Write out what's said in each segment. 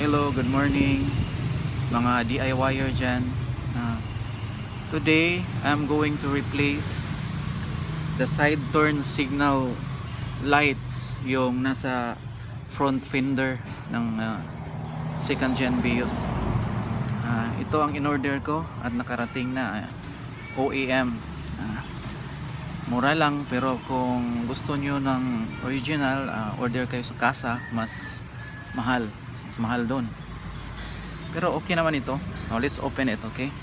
Hello, good morning mga DIYer dyan. Today, I'm going to replace the side turn signal lights, yung nasa front fender ng second gen Vios. Ito ang in-order ko at nakarating na OEM. Mura lang, pero kung gusto nyo ng original, order kayo sa kasa, mas mahal doon. Pero okay naman ito. Now let's open it, okay?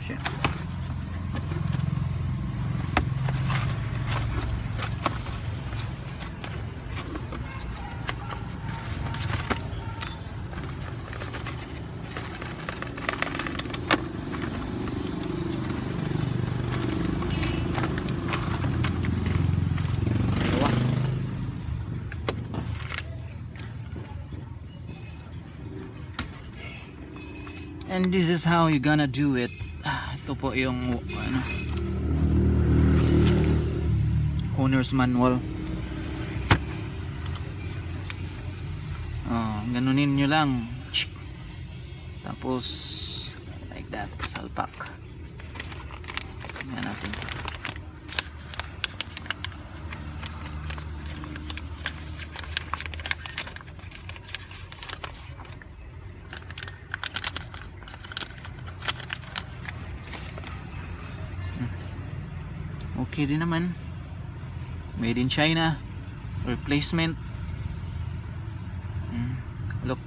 Shit. And this is how you gonna do it. Ito po yung owner's manual. Ganunin nyo lang. Tapos like that, salpak. Tingnan natin. Okay din naman. Made in China. Replacement. Look.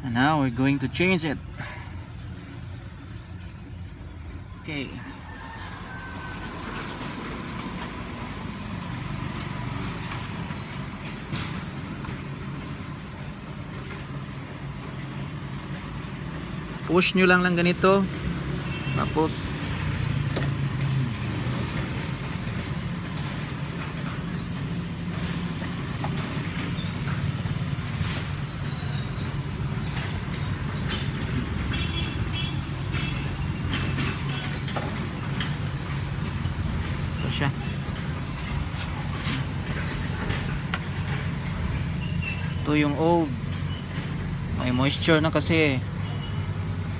And now we're going to change it. Okay. Push nyo lang ganito. Tapos ito siya. Ito yung old. May moisture na kasi,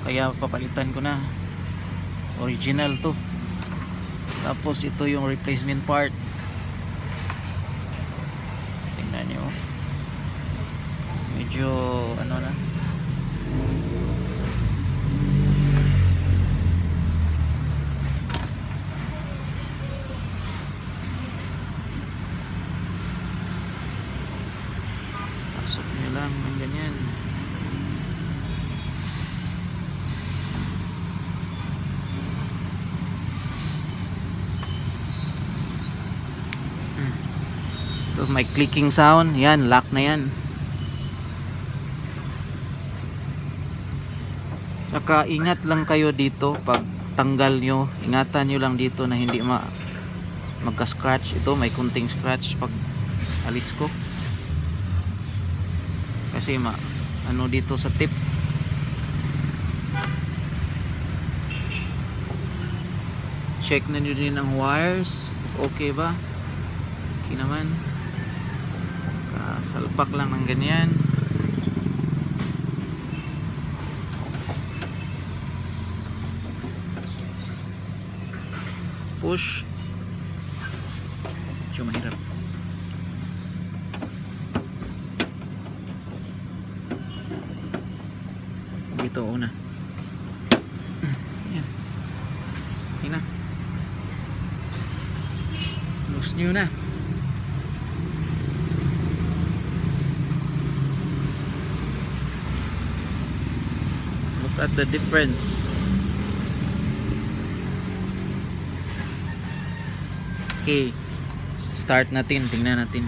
kaya papalitan ko na. Original to. Tapos ito yung replacement part. Tingnan nyo. Medyo ano na. Pasok nyo lang ng ganyan. So, may clicking sound. Yan, lock na yan. Saka ingat lang kayo dito pag tanggal nyo. Ingatan nyo lang dito na hindi magka-scratch. Ito may kunting scratch pag alis ko. Kasi ano dito sa tip. Check na nyo din ang wires. Okay ba? Okay naman. Salpak lang ng ganyan. Push. Medyo mahirap. Dito una. Ayan. Ayan na. Loose nyo na. At the difference. Okay, start natin, tingnan natin.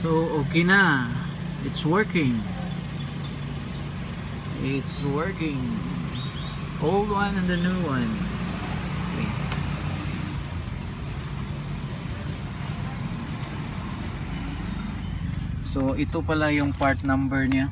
So okay na, it's working. It's working. Old one and the new one. Okay. So ito pala yung part number niya.